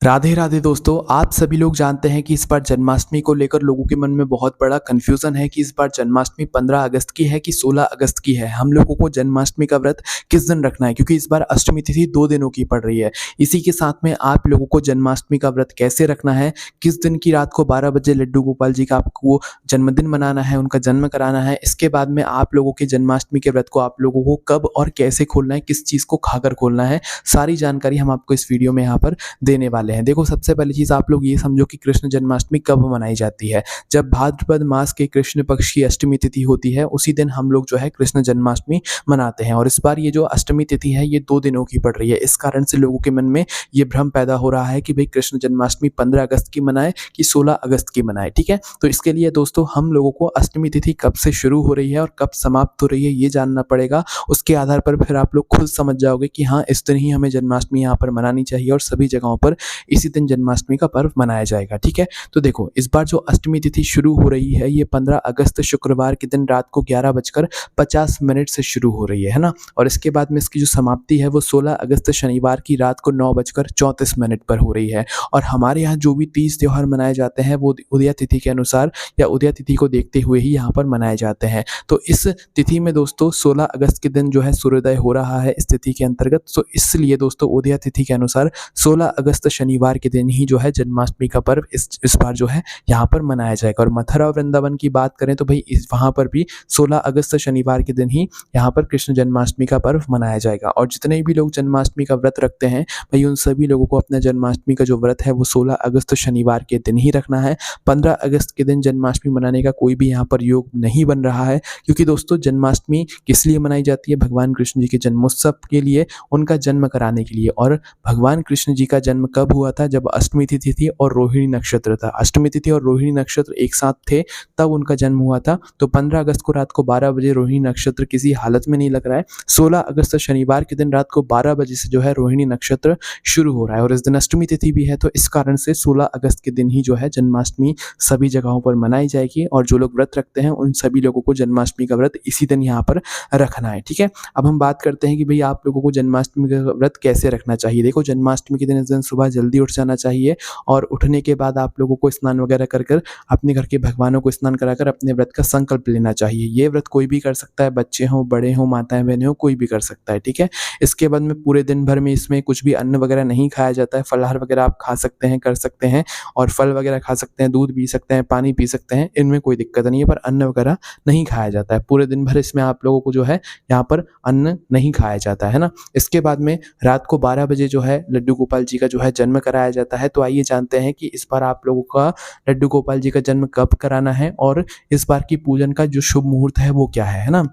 राधे राधे दोस्तों, आप सभी लोग जानते हैं कि इस बार जन्माष्टमी को लेकर लोगों के मन में बहुत बड़ा कन्फ्यूज़न है कि इस बार जन्माष्टमी 15 अगस्त की है कि 16 अगस्त की है। हम लोगों को जन्माष्टमी का व्रत किस दिन रखना है, क्योंकि इस बार अष्टमी तिथि 2 दिनों की पड़ रही है। इसी के साथ में आप लोगों को जन्माष्टमी का व्रत कैसे रखना है, किस दिन की रात को 12 बजे लड्डू गोपाल जी का आपको जन्मदिन मनाना है, उनका जन्म कराना है। इसके बाद में आप लोगों के जन्माष्टमी के व्रत को आप लोगों को कब और कैसे खोलना है, किस चीज़ को खाकर खोलना है, सारी जानकारी हम आपको इस वीडियो में यहाँ पर देने वाले हैं। देखो, सबसे पहली चीज़ आप लोग ये समझो कि कृष्ण जन्माष्टमी कब मनाई जाती है। जब भाद्रपद मास के कृष्ण पक्ष की अष्टमी तिथि होती है, उसी दिन हम लोग जो है कृष्ण जन्माष्टमी मनाते हैं। और इस बार ये जो अष्टमी तिथि है, ये 2 दिनों की पड़ रही है। इस कारण से लोगों के मन में ये भ्रम पैदा हो रहा है कि भाई कृष्ण जन्माष्टमी 15 अगस्त की मनाएं कि 16 अगस्त की मनाएं। ठीक है, तो इसके लिए दोस्तों हम लोगों को अष्टमी तिथि कब से शुरू हो रही है और कब समाप्त हो रही है, ये जानना पड़ेगा। उसके आधार पर फिर आप लोग खुद समझ जाओगे कि हाँ, इस दिन ही हमें जन्माष्टमी यहाँ पर मनानी चाहिए और सभी जगहों पर इसी दिन जन्माष्टमी का पर्व मनाया जाएगा। ठीक है, तो देखो, इस बार जो अष्टमी तिथि शुरू हो रही है, ये 15 अगस्त शुक्रवार के दिन रात को 11:50 से शुरू हो रही है ना। और इसके बाद में इसकी जो समाप्ति है वो 16 अगस्त शनिवार की रात को 9:34 पर हो रही है। और हमारे यहाँ जो भी तीज त्योहार मनाए जाते हैं वो उदया तिथि के अनुसार या उदया तिथि को देखते हुए ही यहाँ पर मनाए जाते हैं। तो इस तिथि में दोस्तों 16 अगस्त के दिन जो है सूर्योदय हो रहा है इस तिथि के अंतर्गत। तो इसलिए दोस्तों उदया तिथि के अनुसार 16 अगस्त शनिवार के दिन ही जो है जन्माष्टमी का पर्व इस बार जो है यहाँ पर मनाया जाएगा। और मथुरा और वृंदावन की बात करें तो भाई इस वहाँ पर भी 16 अगस्त शनिवार के दिन ही यहाँ पर कृष्ण जन्माष्टमी का पर्व मनाया जाएगा। और जितने भी लोग जन्माष्टमी का व्रत रखते हैं भाई, उन सभी लोगों को अपना जन्माष्टमी का जो व्रत है वो 16 अगस्त शनिवार के दिन ही रखना है। 15 अगस्त के दिन जन्माष्टमी मनाने का कोई भी यहाँ पर योग नहीं बन रहा है, क्योंकि दोस्तों जन्माष्टमी किस लिए मनाई जाती है? भगवान कृष्ण जी के जन्मोत्सव के लिए, उनका जन्म कराने के लिए। और भगवान कृष्ण जी का जन्म कब हुआ था? जब अष्टमी तिथि थी और रोहिणी नक्षत्र था। अष्टमी तिथि और रोहिणी नक्षत्र एक साथ थे, तब उनका जन्म हुआ था। तो 15 अगस्त को रात को 12 बजे रोहिणी नक्षत्र किसी हालत में नहीं लग रहा है। 16 अगस्त शनिवार के दिन रात को 12 बजे से जो है रोहिणी नक्षत्र शुरू हो रहा है और इस दिन अष्टमी तिथि भी है। तो इस कारण से 16 अगस्त के दिन ही जो है जन्माष्टमी सभी जगहों पर मनाई जाएगी। और जो लोग व्रत रखते हैं उन सभी लोगों को जन्माष्टमी का व्रत इसी दिन यहाँ पर रखना है। ठीक है, अब हम बात करते हैं कि भाई आप लोगों को जन्माष्टमी का व्रत कैसे रखना चाहिए। देखो, जन्माष्टमी के दिन इस दिन सुबह जल्दी उठ जाना चाहिए और उठने के बाद आप लोगों को स्नान वगैरह कर कर अपने घर के भगवानों को स्नान कराकर अपने व्रत का संकल्प लेना चाहिए। ये व्रत कोई भी कर सकता है, बच्चे हों, बड़े हों, माताएं बहनें हों, कोई भी कर सकता है। ठीक है, इसके बाद में पूरे दिन भर में इसमें कुछ भी अन्न वगैरह नहीं खाया जाता है। फलाहार वगैरह आप खा सकते हैं, कर सकते हैं, और फल वगैरह खा सकते हैं, दूध पी सकते हैं, पानी पी सकते हैं, इनमें कोई दिक्कत नहीं है। पर अन्न वगैरह नहीं खाया जाता है पूरे दिन भर। इसमें आप लोगों को जो है यहाँ पर अन्न नहीं खाया जाता है ना। इसके बाद में रात को 12 बजे जो है लड्डू गोपाल जी का जो है जन्म कराया जाता है। तो आइए जानते हैं कि इस बार आप लोगों का लड्डू गोपाल जी का जन्म कब कराना है और इस बार की पूजन का जो शुभ मुहूर्त है वो क्या है ना।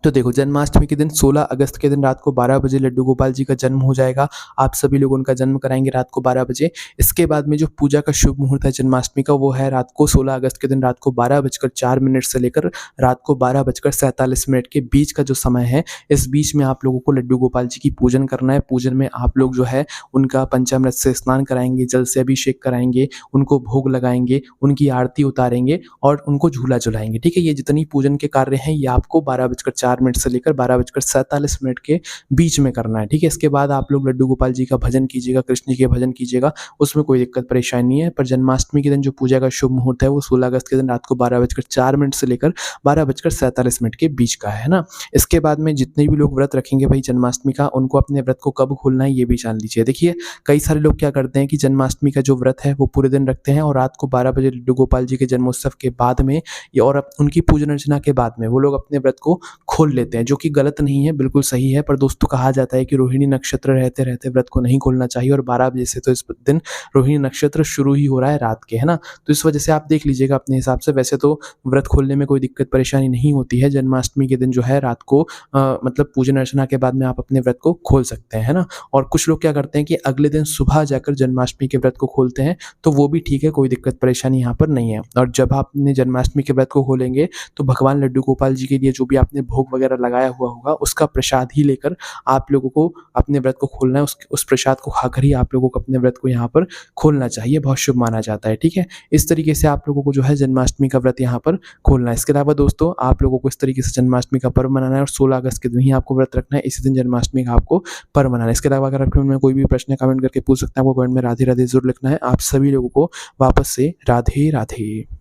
तो देखो, जन्माष्टमी के दिन 16 अगस्त के दिन रात को 12 बजे लड्डू गोपाल जी का जन्म हो जाएगा। आप सभी लोग उनका जन्म कराएंगे रात को 12 बजे। इसके बाद में जो पूजा का शुभ मुहूर्त है जन्माष्टमी का, वो है रात को 16 अगस्त के दिन रात को 12:04 से लेकर रात को 12:47 के बीच का जो समय है, इस बीच में आप लोगों को लड्डू गोपाल जी की पूजन करना है। पूजन में आप लोग जो है उनका पंचामृत से स्नान कराएंगे, जल से अभिषेक कराएंगे, उनको भोग लगाएंगे, उनकी आरती उतारेंगे और उनको झूला झुलाएंगे। ठीक है, ये जितनी पूजन के कार्य हैं ये आपको 12:04 से लेकर 12:47 के बीच में करना है। ठीक है, इसके बाद आप लोग लड्डू गोपाल जी का भजन कीजिएगा, कृष्ण जी के भजन कीजिएगा, उसमें कोई दिक्कत परेशानी नहीं है। पर जन्माष्टमी के दिन जो पूजा का शुभ मुहूर्त है वो 16 अगस्त के दिन रात को 12:04 से लेकर 12:47 के बीच का है ना। इसके बाद में जितने भी लोग व्रत रखेंगे भाई जन्माष्टमी का, उनको अपने व्रत को कब खोलना है ये भी जान लीजिए। देखिए, कई सारे लोग क्या करते हैं कि जन्माष्टमी का जो व्रत है वो पूरे दिन रखते हैं और रात को 12 बजे लड्डू गोपाल जी के जन्मोत्सव के बाद में और उनकी पूजन अर्चना के बाद में वो लोग अपने व्रत को खोल लेते हैं, जो कि गलत नहीं है, बिल्कुल सही है। पर दोस्तों कहा जाता है कि रोहिणी नक्षत्र रहते रहते व्रत को नहीं खोलना चाहिए और 12 बजे से तो इस दिन रोहिणी नक्षत्र शुरू ही हो रहा है रात के, है ना। तो इस वजह से आप देख लीजिएगा अपने हिसाब से। वैसे तो व्रत खोलने में कोई दिक्कत परेशानी नहीं होती है। जन्माष्टमी के दिन जो है रात को मतलब पूजन अर्चना के बाद में आप अपने व्रत को खोल सकते हैं, है ना। और कुछ लोग क्या करते हैं कि अगले दिन सुबह जाकर जन्माष्टमी के व्रत को खोलते हैं, तो वो भी ठीक है, कोई दिक्कत परेशानी यहाँ पर नहीं है। और जब आप अपने जन्माष्टमी के व्रत को खोलेंगे तो भगवान लड्डू गोपाल जी के लिए जो भी आपने भोग भोग वगैरह लगाया हुआ होगा, उसका प्रसाद ही लेकर आप लोगों को अपने व्रत को खोलना है। उस प्रसाद को खाकर ही आप लोगों को अपने व्रत को यहाँ पर खोलना चाहिए, बहुत शुभ माना जाता है, ठीक है? इस तरीके से आप लोगों को जो है जन्माष्टमी का व्रत यहाँ पर खोलना है। इसके अलावा दोस्तों आप लोगों को इस तरीके से जन्माष्टमी का पर्व मनाना है और 16 अगस्त के दिन ही आपको व्रत रखना है, इसी दिन जन्माष्टमी का आपको पर्व मनाना है। इसके अलावा अगर आपके मन में कोई भी प्रश्न है कमेंट करके पूछ सकते हैं, आपको कमेंट में राधे राधे ज़रूर लिखना है। आप सभी लोगों को वापस से राधे राधे।